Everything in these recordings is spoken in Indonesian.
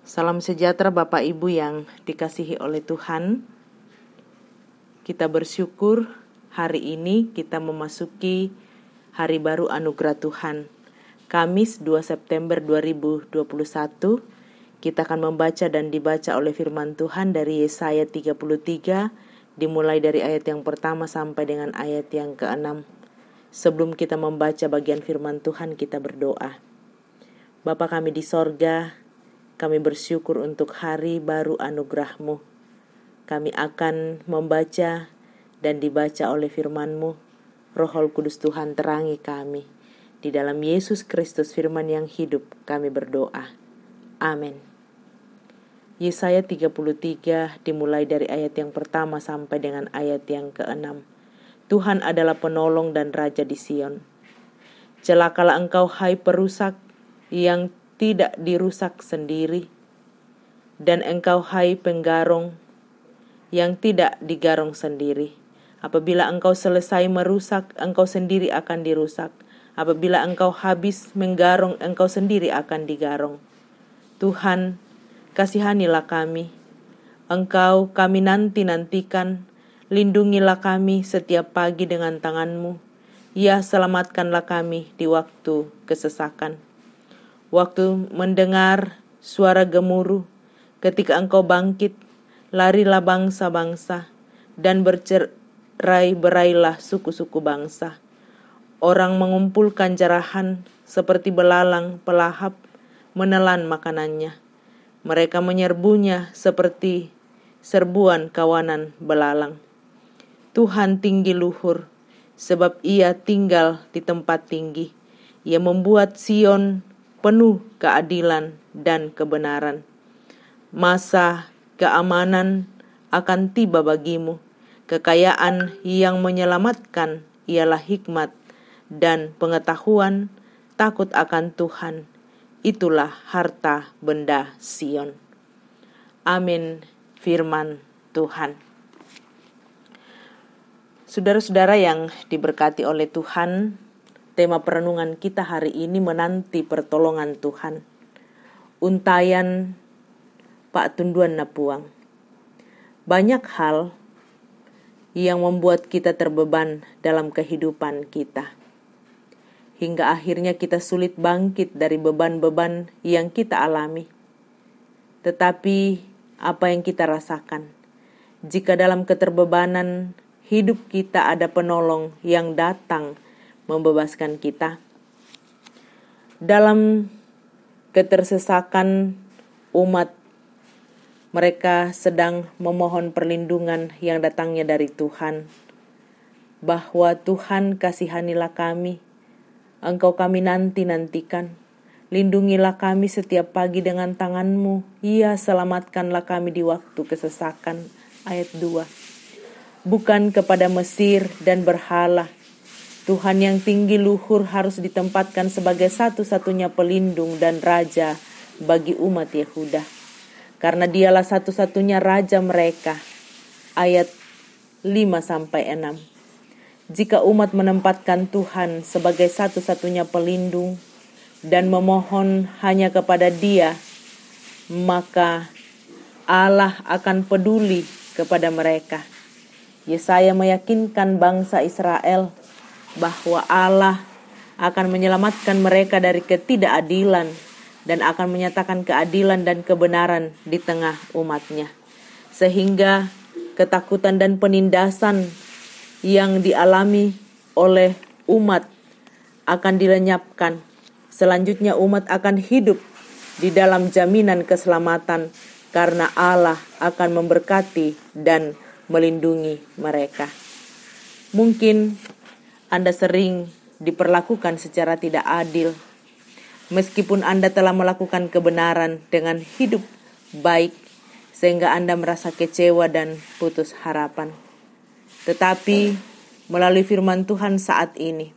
Salam sejahtera Bapak Ibu yang dikasihi oleh Tuhan. Kita bersyukur hari ini kita memasuki hari baru anugerah Tuhan. Kamis 2 September 2021, kita akan membaca dan dibaca oleh firman Tuhan dari Yesaya 33, dimulai dari ayat yang pertama sampai dengan ayat yang ke-6. Sebelum kita membaca bagian firman Tuhan, kita berdoa. Bapa kami di sorga, kami bersyukur untuk hari baru anugerah-Mu. Kami akan membaca dan dibaca oleh firman-Mu. Roh Kudus Tuhan terangi kami. Di dalam Yesus Kristus firman yang hidup kami berdoa. Amin. Yesaya 33 dimulai dari ayat yang pertama sampai dengan ayat yang ke-6. Tuhan adalah penolong dan raja di Sion. Celakalah engkau hai perusak yang tidak dirusak sendiri, dan engkau hai penggarong yang tidak digarong sendiri. Apabila engkau selesai merusak, engkau sendiri akan dirusak. Apabila engkau habis menggarong, engkau sendiri akan digarong. Tuhan, kasihanilah kami. Engkau kami nantikan. Lindungilah kami setiap pagi dengan tangan-Mu. Ya, selamatkanlah kami di waktu kesesakan. Waktu mendengar suara gemuruh, ketika engkau bangkit, larilah bangsa-bangsa, dan bercerai-berailah suku-suku bangsa. Orang mengumpulkan jarahan seperti belalang pelahap menelan makanannya. Mereka menyerbunya seperti serbuan kawanan belalang. Tuhan tinggi luhur, sebab Ia tinggal di tempat tinggi. Ia membuat Sion penuh keadilan dan kebenaran. Masa keamanan akan tiba bagimu. Kekayaan yang menyelamatkan ialah hikmat dan pengetahuan. Takut akan Tuhan, itulah harta benda Sion. Amin. Firman Tuhan. Saudara-saudara yang diberkati oleh Tuhan, tema perenungan kita hari ini menanti pertolongan Tuhan. Untayan Pak Tunduan Napuang. Banyak hal yang membuat kita terbeban dalam kehidupan kita. Hingga akhirnya kita sulit bangkit dari beban-beban yang kita alami. Tetapi apa yang kita rasakan? Jika dalam keterbebanan hidup kita ada penolong yang datang membebaskan kita. Dalam ketersesakan umat, mereka sedang memohon perlindungan yang datangnya dari Tuhan. Bahwa Tuhan, kasihanilah kami, Engkau kami nantikan. Lindungilah kami setiap pagi dengan tangan-Mu. Ya, selamatkanlah kami di waktu kesesakan. Ayat 2. Bukan kepada Mesir dan berhala. Tuhan yang tinggi luhur harus ditempatkan sebagai satu-satunya pelindung dan raja bagi umat Yehuda. Karena Dialah satu-satunya raja mereka. Ayat 5-6. Jika umat menempatkan Tuhan sebagai satu-satunya pelindung dan memohon hanya kepada Dia, maka Allah akan peduli kepada mereka. Yesaya meyakinkan bangsa Israel bahwa Allah akan menyelamatkan mereka dari ketidakadilan dan akan menyatakan keadilan dan kebenaran di tengah umatnya. Sehingga ketakutan dan penindasan yang dialami oleh umat akan dilenyapkan. Selanjutnya umat akan hidup di dalam jaminan keselamatan karena Allah akan memberkati dan melindungi mereka. Mungkin Anda sering diperlakukan secara tidak adil. Meskipun Anda telah melakukan kebenaran dengan hidup baik, sehingga Anda merasa kecewa dan putus harapan. Tetapi melalui firman Tuhan saat ini,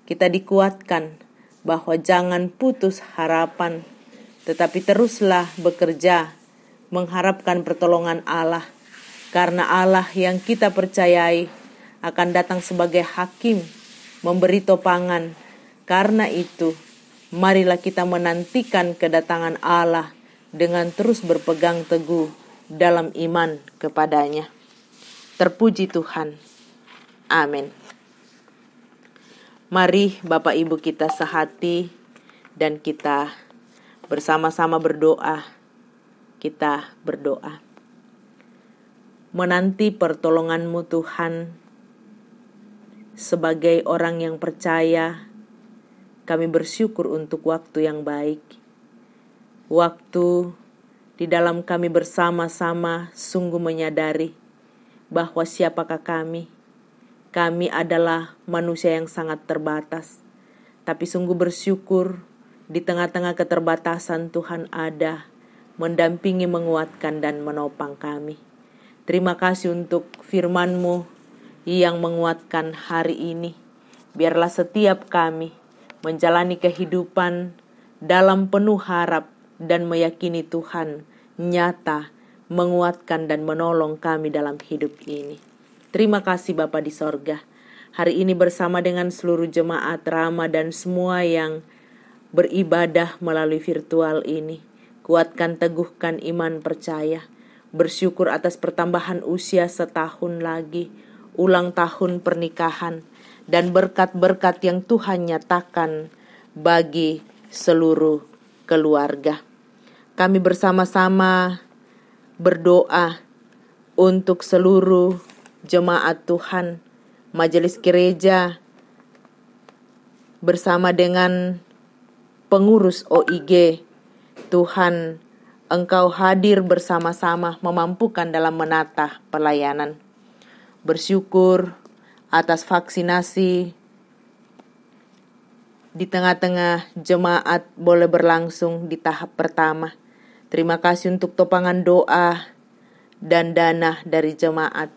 kita dikuatkan bahwa jangan putus harapan, tetapi teruslah bekerja mengharapkan pertolongan Allah. Karena Allah yang kita percayai akan datang sebagai hakim, memberi topangan. Karena itu, marilah kita menantikan kedatangan Allah dengan terus berpegang teguh dalam iman kepadanya. Terpuji Tuhan. Amin. Mari Bapak Ibu kita sehati dan kita bersama-sama berdoa. Kita berdoa. Menanti pertolongan-Mu Tuhan, sebagai orang yang percaya, kami bersyukur untuk waktu yang baik. Waktu di dalam kami bersama-sama sungguh menyadari bahwa siapakah kami. Kami adalah manusia yang sangat terbatas. Tapi sungguh bersyukur di tengah-tengah keterbatasan Tuhan ada, mendampingi, menguatkan, dan menopang kami. Terima kasih untuk firman-Mu yang menguatkan hari ini. Biarlah setiap kami menjalani kehidupan dalam penuh harap dan meyakini Tuhan nyata, menguatkan dan menolong kami dalam hidup ini. Terima kasih Bapa di sorga. Hari ini bersama dengan seluruh jemaat Rama dan semua yang beribadah melalui virtual ini. Kuatkan, teguhkan iman percaya. Bersyukur atas pertambahan usia setahun lagi, ulang tahun pernikahan, dan berkat-berkat yang Tuhan nyatakan bagi seluruh keluarga. Kami bersama-sama berdoa untuk seluruh jemaat Tuhan, majelis gereja, bersama dengan pengurus OIG. Tuhan, Engkau hadir bersama-sama memampukan dalam menata pelayanan. Bersyukur atas vaksinasi di tengah-tengah jemaat boleh berlangsung di tahap pertama. Terima kasih untuk topangan doa dan dana dari jemaat.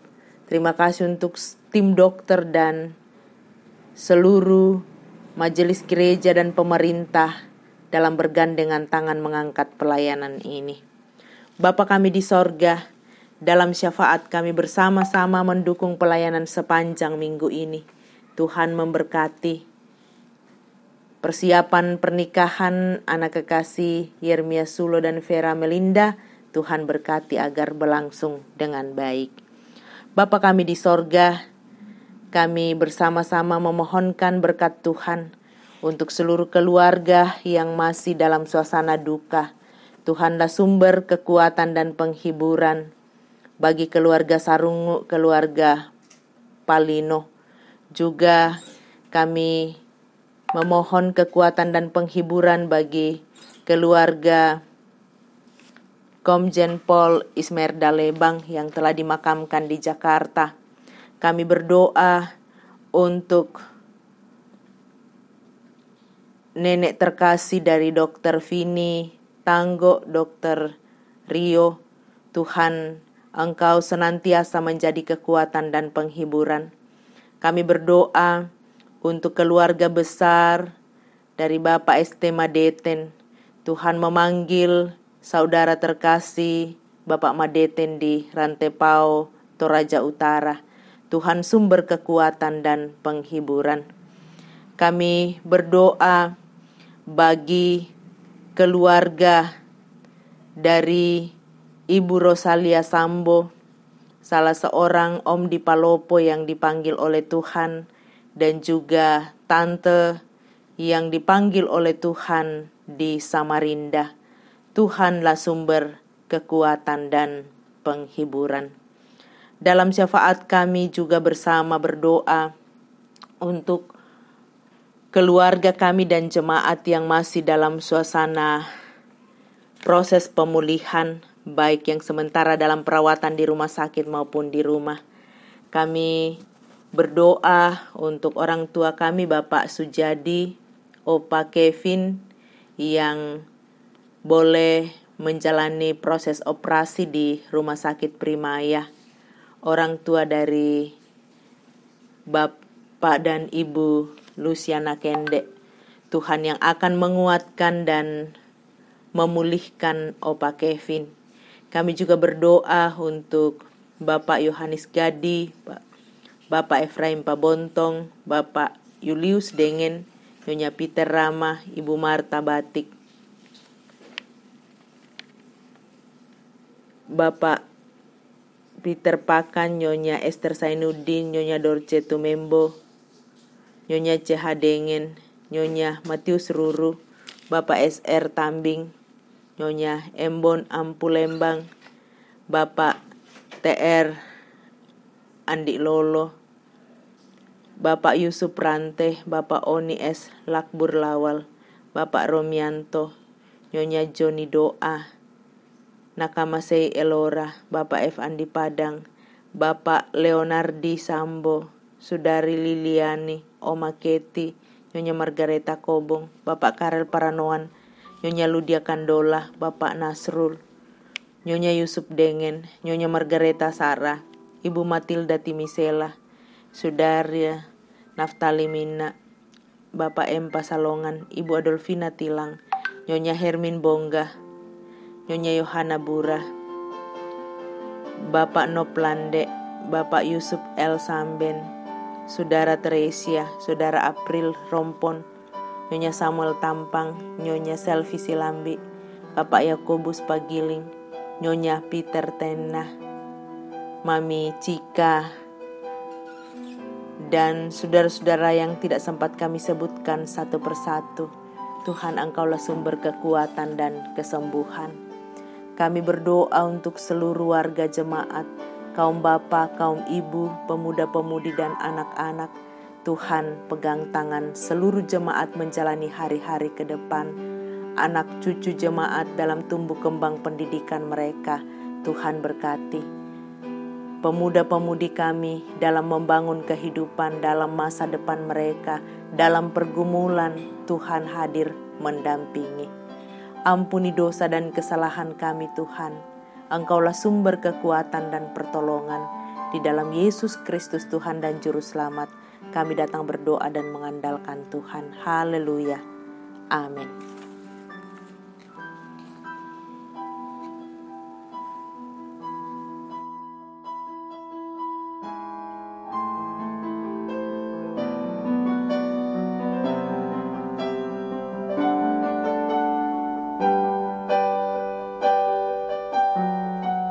Terima kasih untuk tim dokter dan seluruh majelis gereja dan pemerintah dalam bergandengan tangan mengangkat pelayanan ini. Bapa kami di sorga, dalam syafaat kami bersama-sama mendukung pelayanan sepanjang minggu ini. Tuhan memberkati persiapan pernikahan anak kekasih Yeremia Sulo dan Vera Melinda. Tuhan berkati agar berlangsung dengan baik. Bapa kami di sorga, kami bersama-sama memohonkan berkat Tuhan untuk seluruh keluarga yang masih dalam suasana duka. Tuhanlah sumber kekuatan dan penghiburan bagi keluarga Sarungu, keluarga Palino. Juga kami memohon kekuatan dan penghiburan bagi keluarga Komjen Pol Ismerda Lebang yang telah dimakamkan di Jakarta. Kami berdoa untuk nenek terkasih dari Dr. Vini Tanggo, Dr. Rio. Tuhan, Engkau senantiasa menjadi kekuatan dan penghiburan. Kami berdoa untuk keluarga besar dari Bapak ST Madeten. Tuhan memanggil saudara terkasih Bapak Madeten di Rantepao, Toraja Utara. Tuhan sumber kekuatan dan penghiburan. Kami berdoa bagi keluarga dari Ibu Rosalia Sambo, salah seorang om di Palopo yang dipanggil oleh Tuhan, dan juga tante yang dipanggil oleh Tuhan di Samarinda. Tuhanlah sumber kekuatan dan penghiburan. Dalam syafaat kami juga bersama berdoa untuk keluarga kami dan jemaat yang masih dalam suasana proses pemulihan, baik yang sementara dalam perawatan di rumah sakit maupun di rumah. Kami berdoa untuk orang tua kami, Bapak Sujadi, Opa Kevin, yang boleh menjalani proses operasi di Rumah Sakit Primaya. Orang tua dari Bapak dan Ibu Luciana Kende. Tuhan yang akan menguatkan dan memulihkan Opa Kevin. Kami juga berdoa untuk Bapak Yohanes Gadi, Bapak Efraim Pabontong, Bapak Julius Dengen, Nyonya Peter Rama, Ibu Marta Batik. Bapak Peter Pakan, Nyonya Esther Sainuddin, Nyonya Dorce Tumembo, Nyonya CH Dengen, Nyonya Matius Ruru, Bapak SR Tambing, Nyonya Embon Ampulembang, Bapak TR Andi Lolo, Bapak Yusuf Rante, Bapak Oni S. Lakbur Lawal, Bapak Romianto, Nyonya Joni Doa, Nakamasei Elora, Bapak F. Andi Padang, Bapak Leonardi Sambo, Sudari Liliani, Oma Keti, Nyonya Margareta Kobong, Bapak Karel Paranoan, Nyonya Ludia Kandola, Bapak Nasrul, Nyonya Yusuf Dengen, Nyonya Margareta Sarah, Ibu Matilda Timisela, Sudaria Naftali Mina, Bapak M. Pasalongan, Ibu Adolfina Tilang, Nyonya Hermin Bongga, Nyonya Yohana Bura, Bapak Noplande, Bapak Yusuf L. Samben, Saudara Teresia, Saudara April Rompon, Nyonya Samuel Tampang, Nyonya Selvi Silambi, Bapak Yakobus Pagiling, Nyonya Peter Tenah, Mami Cika, dan saudara-saudara yang tidak sempat kami sebutkan satu persatu. Tuhan, Engkaulah sumber kekuatan dan kesembuhan. Kami berdoa untuk seluruh warga jemaat, kaum bapa, kaum ibu, pemuda-pemudi dan anak-anak. Tuhan, pegang tangan seluruh jemaat menjalani hari-hari ke depan. Anak cucu jemaat dalam tumbuh kembang pendidikan mereka, Tuhan berkati. Pemuda-pemudi kami dalam membangun kehidupan dalam masa depan mereka, dalam pergumulan, Tuhan hadir mendampingi. Ampuni dosa dan kesalahan kami Tuhan. Engkaulah sumber kekuatan dan pertolongan. Di dalam Yesus Kristus Tuhan dan Juru Selamat, kami datang berdoa dan mengandalkan Tuhan. Haleluya. Amin.